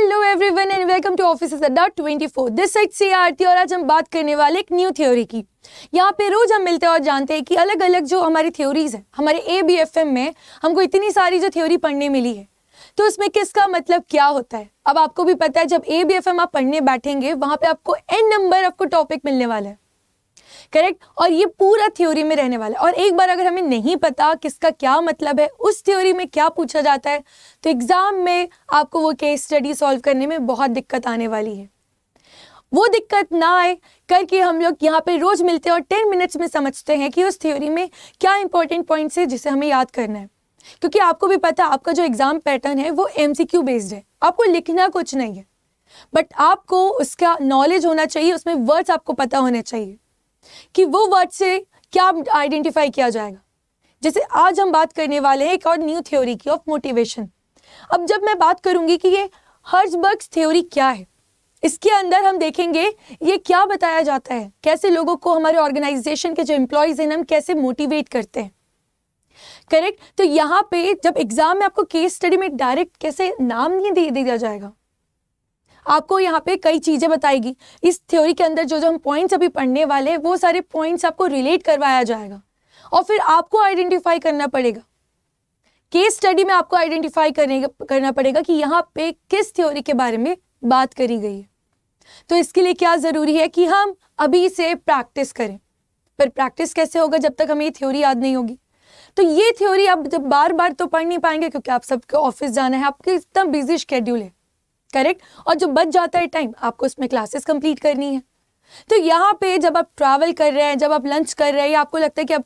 Hello everyone and welcome to office Adda 24। This side से आरती और आज हम बात करने वाले एक न्यू थ्योरी की। यहाँ पे रोज हम मिलते हैं और जानते हैं कि अलग अलग जो हमारी थ्योरीज है, हमारे ABFM में हमको इतनी सारी जो थ्योरी पढ़ने मिली है, तो उसमें किसका मतलब क्या होता है। अब आपको भी पता है जब ABFM आप पढ़ने बैठेंगे वहां पे आपको n नंबर आपको टॉपिक मिलने वाला है, करेक्ट। और ये पूरा थ्योरी में रहने वाला है। और एक बार अगर हमें नहीं पता किसका क्या मतलब है, उस थ्योरी में क्या पूछा जाता है, तो एग्जाम में आपको वो केस स्टडी सॉल्व करने में बहुत दिक्कत आने वाली है। वो दिक्कत ना आए करके हम लोग यहाँ पे रोज मिलते हैं और 10 मिनट्स में समझते हैं कि उस थ्योरी में क्या इंपॉर्टेंट पॉइंट्स है जिसे हमें याद करना है। क्योंकि आपको भी पता है आपका जो एग्जाम पैटर्न है वो MCQ बेस्ड है, आपको लिखना कुछ नहीं है, बट आपको उसका नॉलेज होना चाहिए, उसमें वर्ड्स आपको पता होने चाहिए कि वो वर्ड से क्या आइडेंटिफाई किया जाएगा। जैसे आज हम बात करने वाले हैं एक और न्यू थ्योरी की, ऑफ मोटिवेशन। अब जब मैं बात करूंगी कि ये हर्ट्जबर्ग्स थ्योरी क्या है, इसके अंदर हम देखेंगे ये क्या बताया जाता है, कैसे लोगों को हमारे ऑर्गेनाइजेशन के जो एम्प्लॉयज हैं हम कैसे मोटिवेट करते हैं, करेक्ट। तो यहाँ पे जब एग्जाम में आपको केस स्टडी में डायरेक्ट कैसे नाम नहीं दे दिया जाएगा, आपको यहाँ पे कई चीजें बताएगी। इस थ्योरी के अंदर जो जो हम पॉइंट्स अभी पढ़ने वाले हैं वो सारे पॉइंट्स आपको रिलेट करवाया जाएगा और फिर आपको आइडेंटिफाई करना पड़ेगा। केस स्टडी में आपको आइडेंटिफाई करना पड़ेगा कि यहाँ पे किस थ्योरी के बारे में बात करी गई है। तो इसके लिए क्या जरूरी है कि हम अभी से प्रैक्टिस करें। पर प्रैक्टिस कैसे होगा जब तक हमें ये थ्योरी याद नहीं होगी। तो ये थ्योरी आप जब बार बार तो पढ़ नहीं पाएंगे क्योंकि आप सबके ऑफिस जाना है, आपके इतना बिजी शेड्यूल है, करेक्ट। और जो बच जाता है टाइम आपको उसमें क्लासेस कंप्लीट करनी है। तो यहाँ पे जब आप ट्रैवल कर रहे हैं, जब आप लंच कर रहे हैं, आपको लगता है कि आप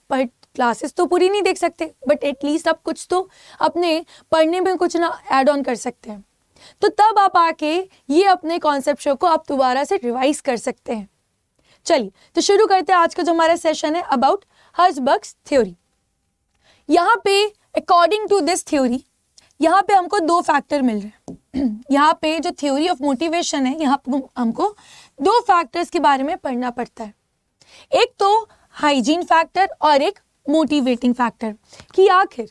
क्लासेस तो पूरी नहीं देख सकते, बट एटलीस्ट आप कुछ तो अपने पढ़ने में कुछ ना ऐड ऑन कर सकते हैं। तो तब आप आके ये अपने कॉन्सेप्ट शो को आप दोबारा से रिवाइज कर सकते हैं। चलिए तो शुरू करते हैं आज का जो हमारा सेशन है अबाउट हर्ट्जबर्ग्स थ्योरी। यहाँ पे अकॉर्डिंग टू दिस थ्योरी यहाँ पे हमको दो फैक्टर मिल रहे हैं। यहाँ पे जो थ्योरी ऑफ मोटिवेशन है, यहाँ पे हमको दो फैक्टर्स के बारे में पढ़ना पड़ता है। एक तो हाइजीन फैक्टर और एक मोटिवेटिंग फैक्टर, कि आखिर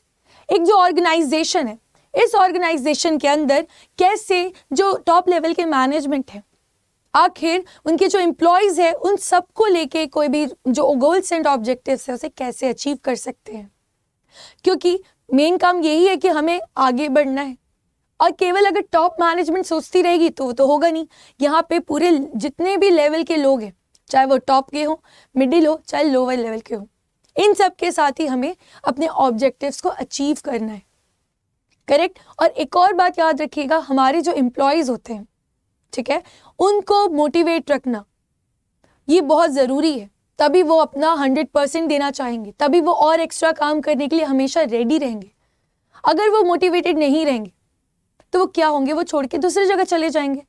एक जो ऑर्गेनाइजेशन है, इस ऑर्गेनाइजेशन के अंदर कैसे जो टॉप लेवल के मैनेजमेंट है, आखिर उनके जो एम्प्लॉयज है उन सबको लेके कोई भी जो गोल्स एंड ऑब्जेक्टिव्स है उसे कैसे अचीव कर सकते हैं। क्योंकि मेन काम यही है कि हमें आगे बढ़ना है और केवल अगर टॉप मैनेजमेंट सोचती रहेगी तो वो तो होगा नहीं। यहाँ पे पूरे जितने भी लेवल के लोग हैं, चाहे वो टॉप के हो, मिडिल हो, चाहे लोअर लेवल के हो, इन सब के साथ ही हमें अपने ऑब्जेक्टिव्स को अचीव करना है, करेक्ट। और एक और बात याद रखिएगा, हमारे जो एम्प्लॉयज होते हैं, ठीक है, उनको मोटिवेट रखना ये बहुत ज़रूरी है। तभी वो अपना 100% देना चाहेंगे, तभी वो और एक्स्ट्रा काम करने के लिए हमेशा रेडी रहेंगे। अगर वो मोटिवेटेड नहीं रहेंगे तो वो क्या होंगे, वो छोड़ के दूसरी जगह चले जाएंगे।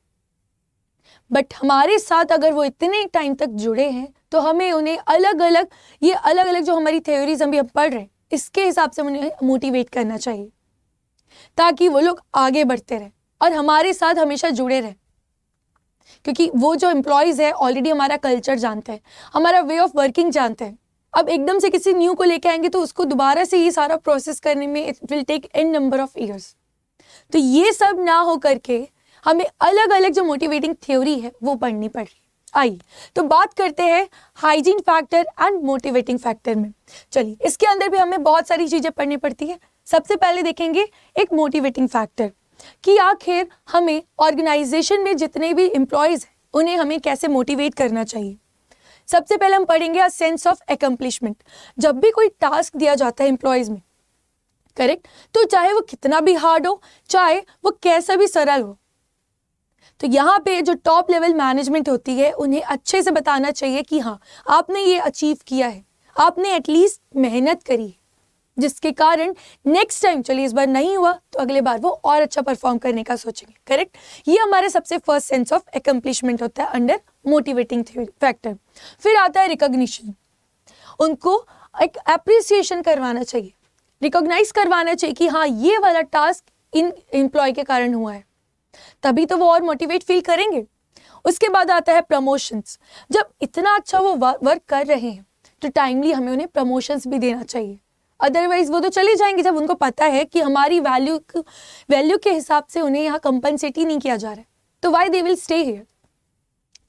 बट हमारे साथ अगर वो इतने टाइम तक जुड़े हैं तो हमें उन्हें अलग अलग जो हमारी थ्योरीज हम पढ़ रहे हैं इसके हिसाब से उन्हें मोटिवेट करना चाहिए, ताकि वो लोग आगे बढ़ते रहें और हमारे साथ हमेशा जुड़े रहें। क्योंकि वो जो एम्प्लॉयज़ है ऑलरेडी हमारा कल्चर जानते हैं, हमारा वे ऑफ वर्किंग जानते हैं। अब एकदम से किसी न्यू को लेके आएंगे तो उसको दोबारा से ये सारा प्रोसेस करने में it will take n number of years. तो ये सब ना हो करके हमें अलग अलग जो मोटिवेटिंग थ्योरी है वो पढ़नी पड़ रही है। आइए तो बात करते हैं hygiene factor and motivating factor में। चलिए इसके अंदर भी हमें बहुत सारी चीज़ें पढ़नी पड़ती है। सबसे पहले देखेंगे एक मोटिवेटिंग फैक्टर, कि आखिर हमें ऑर्गेनाइजेशन में जितने भी एम्प्लॉयज हैं उन्हें हमें कैसे मोटिवेट करना चाहिए। सबसे पहले हम पढ़ेंगे अ सेंस ऑफ अकम्प्लिशमेंट। जब भी कोई टास्क दिया जाता है एम्प्लॉयज में, करेक्ट, तो चाहे वो कितना भी हार्ड हो, चाहे वो कैसा भी सरल हो, तो यहाँ पे जो टॉप लेवल मैनेजमेंट होती है उन्हें अच्छे से बताना चाहिए कि हाँ आपने ये अचीव किया है, आपने एटलीस्ट मेहनत करी है, जिसके कारण नेक्स्ट टाइम, चलिए इस बार नहीं हुआ तो अगले बार वो और अच्छा परफॉर्म करने का सोचेंगे, करेक्ट। ये हमारे सबसे फर्स्ट सेंस ऑफ अकम्प्लिशमेंट होता है अंडर मोटिवेटिंग फैक्टर। फिर आता है रिकॉग्निशन। उनको एक अप्रिसिएशन करवाना चाहिए, रिकॉग्नाइज करवाना चाहिए कि हाँ ये वाला टास्क इन एम्प्लॉय के कारण हुआ है, तभी तो वो और मोटिवेट फील करेंगे। उसके बाद आता है प्रमोशंस। जब इतना अच्छा वो वर्क कर रहे हैं तो टाइमली हमें उन्हें प्रमोशंस भी देना चाहिए। अदरवाइज वो तो चले जाएंगे जब उनको पता है कि हमारी वैल्यू के हिसाब से उन्हें यहाँ कंपनसेट ही नहीं किया जा रहा है, तो why they will stay here.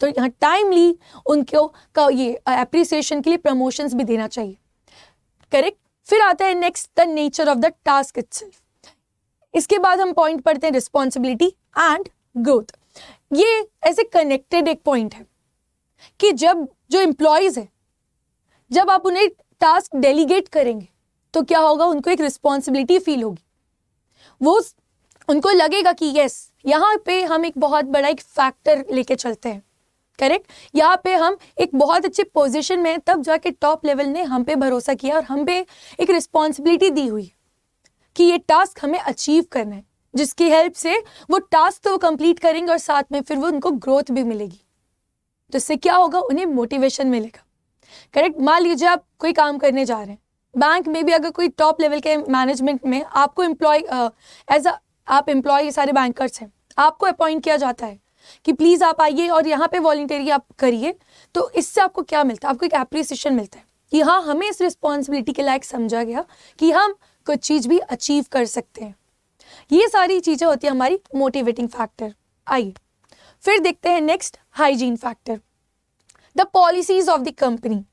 तो यहाँ टाइमली उनको ये अप्रिसिएशन के लिए प्रमोशंस भी देना चाहिए। करेक्ट। फिर आता है next the nature of the task itself. इसके बाद हम पॉइंट पढ़ते हैं रिस्पॉन्सिबिलिटी एंड ग्रोथ। ये ऐसे कनेक्टेड एक पॉइंट है कि जब जो एम्प्लॉयज है, जब आप उन्हें टास्क डेलीगेट करेंगे तो क्या होगा, उनको एक रिस्पॉन्सिबिलिटी फील होगी, वो उनको लगेगा कि यस यहाँ पे हम एक बहुत बड़ा एक फैक्टर लेके चलते हैं। करेक्ट। यहाँ पे हम एक बहुत अच्छे पोजीशन में, तब जाके टॉप लेवल ने हम पे भरोसा किया और हम पे एक रिस्पॉन्सिबिलिटी दी हुई कि ये टास्क हमें अचीव करना है, जिसकी हेल्प से वो टास्क तो वो कंप्लीट करेंगे और साथ में फिर वो उनको ग्रोथ भी मिलेगी। तो इससे क्या होगा, उन्हें मोटिवेशन मिलेगा। करेक्ट। मान लीजिए आप कोई काम करने जा रहे हैं बैंक में भी, अगर कोई टॉप लेवल के मैनेजमेंट में आपको आप एम्प्लॉय, सारे बैंकर्स हैं, आपको अपॉइंट किया जाता है कि प्लीज़ आप आइए और यहाँ पे वॉलंटियरली आप करिए, तो इससे आपको क्या मिलता है, आपको एक एप्रिसिएशन मिलता है कि हाँ हमें इस रिस्पॉन्सिबिलिटी के लायक समझा गया कि हम कुछ चीज़ भी अचीव कर सकते हैं। ये सारी चीज़ें होती है हमारी मोटिवेटिंग फैक्टर। आइए फिर देखते हैं next hygiene factor, the policies of the company.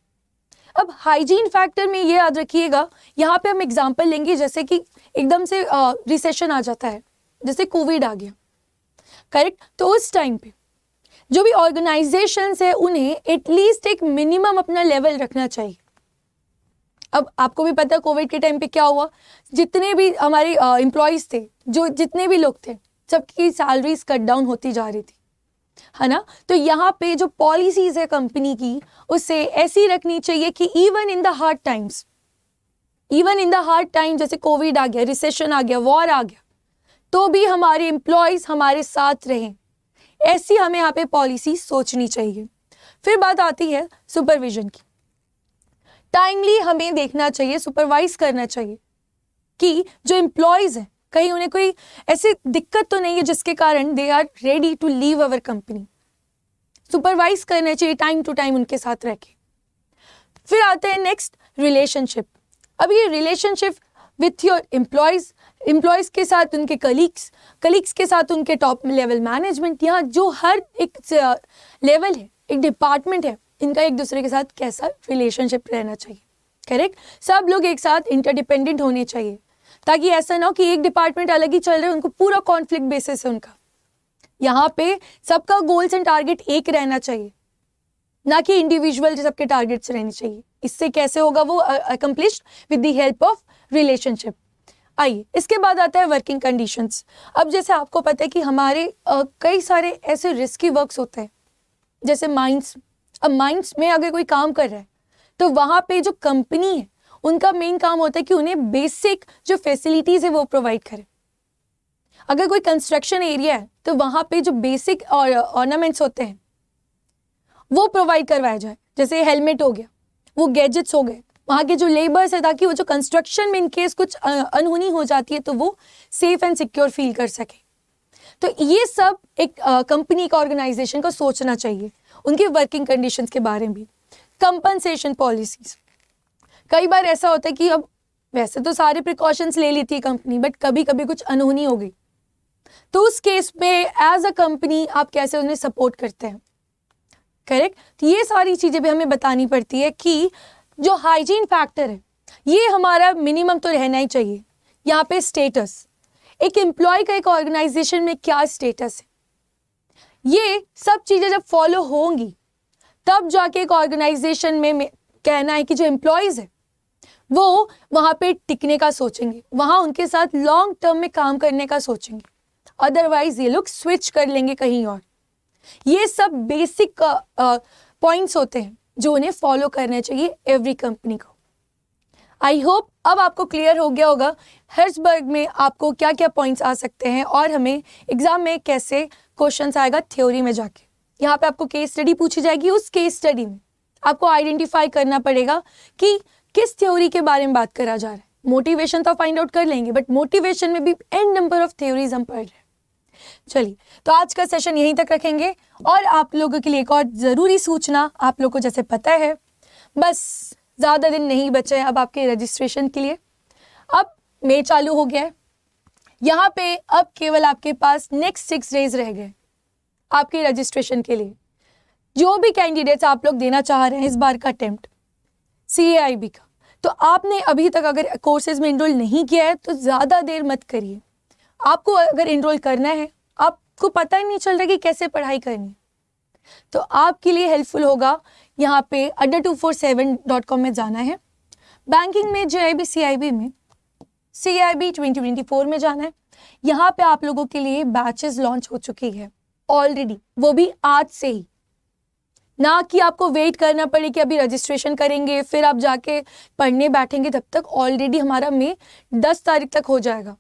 अब हाइजीन फैक्टर में ये याद रखिएगा, यहाँ पे हम एग्जांपल लेंगे, जैसे कि एकदम से रिसेशन आ जाता है, जैसे कोविड आ गया। करेक्ट। तो उस टाइम पे जो भी ऑर्गेनाइजेशंस है उन्हें एटलीस्ट एक मिनिमम अपना लेवल रखना चाहिए। अब आपको भी पता है कोविड के टाइम पे क्या हुआ, जितने भी हमारे एम्प्लॉयज़ थे, जो जितने भी लोग थे, सबकी सैलरीज कट डाउन होती जा रही थी, है ना। तो यहाँ पे जो पॉलिसीज है कंपनी की, उसे ऐसी रखनी चाहिए कि even in the hard time, जैसे कोविड आ गया, रिसेशन आ गया, वॉर आ गया, तो भी हमारे एम्प्लॉयज़ हमारे साथ रहें, ऐसी हमें यहाँ पे पॉलिसी सोचनी चाहिए। फिर बात आती है सुपरविजन की। टाइमली हमें देखना चाहिए, सुपरवाइज करना चाहिए कि जो एम्प्लॉयज़ हैं कहीं उन्हें कोई ऐसी दिक्कत तो नहीं है जिसके कारण they are ready to leave our company. Supervise करना चाहिए टाइम टू टाइम उनके साथ रह के। फिर आते हैं नेक्स्ट रिलेशनशिप। अब ये रिलेशनशिप विथ योर एम्प्लॉयज़ के साथ उनके कलीग्स के साथ उनके टॉप लेवल मैनेजमेंट, यहाँ जो हर एक लेवल है, एक डिपार्टमेंट है, इनका एक दूसरे के साथ कैसा रिलेशनशिप रहना चाहिए। करेक्ट। सब लोग एक साथ इंटरडिपेंडेंट होने चाहिए, ताकि ऐसा ना हो कि एक डिपार्टमेंट अलग ही चल रहा है, उनको पूरा कॉन्फ्लिक्ट बेसिस है उनका। यहाँ पे सबका गोल्स एंड टारगेट एक रहना चाहिए, ना कि इंडिविजुअल सबके टारगेट्स रहने चाहिए। इससे कैसे होगा वो accomplished with the help of relationship. आइए इसके बाद आता है वर्किंग कंडीशंस। अब जैसे आपको पता है कि हमारे कई सारे ऐसे रिस्की वर्क्स होते हैं, जैसे माइंस। अब माइंस में अगर कोई काम कर रहा है तो वहाँ पे जो कंपनी है उनका मेन काम होता है कि उन्हें बेसिक जो फैसिलिटीज़ है वो प्रोवाइड करें। अगर कोई कंस्ट्रक्शन एरिया है तो वहाँ पे जो बेसिक ऑर्नामेंट्स होते हैं वो प्रोवाइड करवाया जाए, जैसे हेलमेट हो गया, वो गैजेट्स हो गए, वहाँ के जो लेबर्स है, ताकि वो जो कंस्ट्रक्शन में इनकेस कुछ अनहोनी हो जाती है तो वो सेफ एंड सिक्योर फील कर सके। तो ये सब एक कंपनी का ऑर्गेनाइजेशन को सोचना चाहिए, उनकी वर्किंग कंडीशंस के बारे में भी। कंपनसेशन पॉलिसीज, कई बार ऐसा होता है कि अब वैसे तो सारे प्रिकॉशंस ले लेती है कंपनी, बट कभी कभी कुछ अनहोनी हो गई, तो उस केस में एज अ कंपनी आप कैसे उन्हें सपोर्ट करते हैं। करेक्ट। तो ये सारी चीज़ें भी हमें बतानी पड़ती है कि जो हाइजीन फैक्टर है ये हमारा मिनिमम तो रहना ही चाहिए। यहाँ पे स्टेटस, एक एम्प्लॉय का एक ऑर्गेनाइजेशन में क्या स्टेटस है, ये सब चीज़ें जब फॉलो होंगी तब जाके एक ऑर्गेनाइजेशन में कहना है कि जो एम्प्लॉयज़ है वो वहाँ पे टिकने का सोचेंगे, वहाँ उनके साथ लॉन्ग टर्म में काम करने का सोचेंगे। अदरवाइज ये लोग स्विच कर लेंगे कहीं और। ये सब बेसिक पॉइंट्स होते हैं जो उन्हें फॉलो करने चाहिए एवरी कंपनी को। आई होप अब आपको क्लियर हो गया होगा हर्ट्जबर्ग में आपको क्या क्या पॉइंट्स आ सकते हैं और हमें एग्जाम में कैसे क्वेश्चंस आएगा थ्योरी में जाके। यहाँ पे आपको केस स्टडी पूछी जाएगी, उस केस स्टडी में आपको आइडेंटिफाई करना पड़ेगा कि किस थ्योरी के बारे में बात करा जा रहा है। मोटिवेशन तो फाइंड आउट कर लेंगे, बट मोटिवेशन में भी एन नंबर ऑफ थ्योरीज हम पढ़ रहे हैं। चलिए, तो आज का सेशन यहीं तक रखेंगे और आप लोगों के लिए एक और ज़रूरी सूचना, आप लोगों को जैसे पता है बस ज़्यादा दिन नहीं बचे अब आपके रजिस्ट्रेशन के लिए। मई चालू हो गया है। यहाँ पे अब केवल आपके पास नेक्स्ट 6 डेज रह गए आपके रजिस्ट्रेशन के लिए। जो भी कैंडिडेट्स आप लोग देना चाह रहे हैं इस बार का अटेम्प्ट CAIB का, तो आपने अभी तक अगर कोर्सेज में इनरोल नहीं किया है तो ज़्यादा देर मत करिए। आपको अगर इनरोल करना है, आपको पता ही नहीं चल रहा कि कैसे पढ़ाई करनी है, तो आपके लिए हेल्पफुल होगा यहाँ पे adda247.com में जाना है। बैंकिंग में JIB CIB में CIB 2024 में जाना है। यहाँ पे आप लोगों के लिए बैचेस लॉन्च हो चुकी है ऑलरेडी, वो भी आज से ही, ना कि आपको वेट करना पड़े कि अभी रजिस्ट्रेशन करेंगे फिर आप जाके पढ़ने बैठेंगे, तब तक ऑलरेडी हमारा मई 10 तारीख तक हो जाएगा।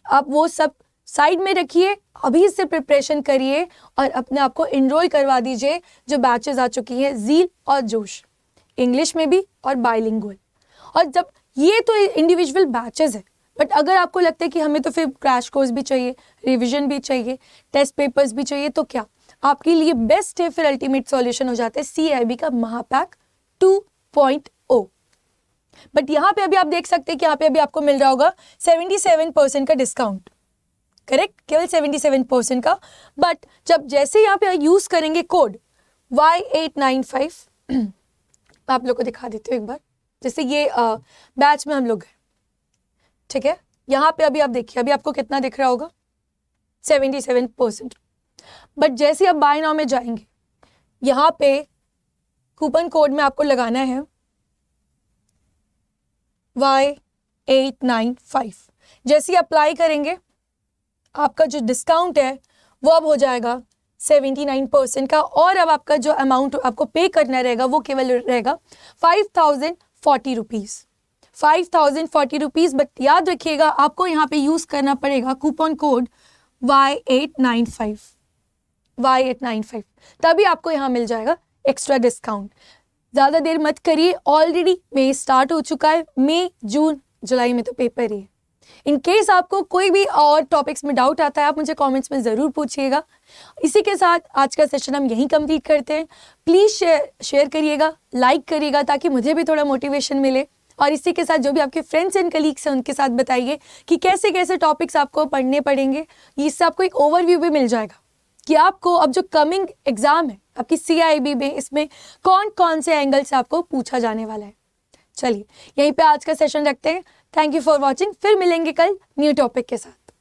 आप वो सब साइड में रखिए, अभी से प्रिपरेशन करिए और अपने आप को इनरोल करवा दीजिए। जो बैचेस आ चुकी हैं ज़ील और जोश, इंग्लिश में भी और बाइलिंगुअल। और जब ये तो इंडिविजुअल बैचेस है, बट अगर आपको लगता है कि हमें तो फिर क्रैश कोर्स भी चाहिए, रिविजन भी चाहिए, टेस्ट पेपर्स भी चाहिए, तो क्या आपके लिए बेस्ट है, फिर अल्टीमेट सॉल्यूशन हो जाता है CIB का महापैक 2.0। बट यहाँ पे अभी आप देख सकते हैं कि यहाँ पे अभी आपको मिल रहा होगा 77% का डिस्काउंट, करेक्ट, केवल 77% का। बट जब जैसे यहाँ पे यूज करेंगे कोड Y895 आप लोग को दिखा देती हूँ एक बार, जैसे ये बैच में हम लोग हैं, ठीक है। यहाँ पे अभी आप देखिए, अभी आपको कितना दिख रहा होगा 77%। बट जैसे आप बाय नाउ में जाएंगे, यहाँ पे कूपन कोड में आपको लगाना है Y895। जैसे अप्लाई करेंगे आपका जो डिस्काउंट है वो अब हो जाएगा 79% का, और अब आपका जो अमाउंट आपको पे करना रहेगा वो केवल रहेगा 5040 रुपीज़, 5040 रुपीज़। बट याद रखिएगा आपको यहाँ पे यूज़ करना पड़ेगा कूपन कोड Y895, तभी आपको यहाँ मिल जाएगा एक्स्ट्रा डिस्काउंट। ज़्यादा देर मत करिए, ऑलरेडी मई स्टार्ट हो चुका है, मई जून जुलाई में तो पेपर ही है। इन केस आपको कोई भी और टॉपिक्स में डाउट आता है आप मुझे कमेंट्स में ज़रूर पूछिएगा। इसी के साथ आज का सेशन हम यहीं कंप्लीट करते हैं। प्लीज़ शेयर करिएगा, लाइक करिएगा, ताकि मुझे भी थोड़ा मोटिवेशन मिले। और इसी के साथ जो भी आपके फ्रेंड्स एंड कलीग्स हैं उनके साथ बताइए कि कैसे कैसे टॉपिक्स आपको पढ़ने पड़ेंगे। इससे आपको एक ओवरव्यू भी मिल जाएगा कि आपको अब जो कमिंग एग्ज़ाम है आपकी CIB में, इसमें कौन कौन से एंगल से आपको पूछा जाने वाला है। चलिए यहीं पे आज का सेशन रखते हैं। थैंक यू फॉर वॉचिंग, फिर मिलेंगे कल न्यू टॉपिक के साथ।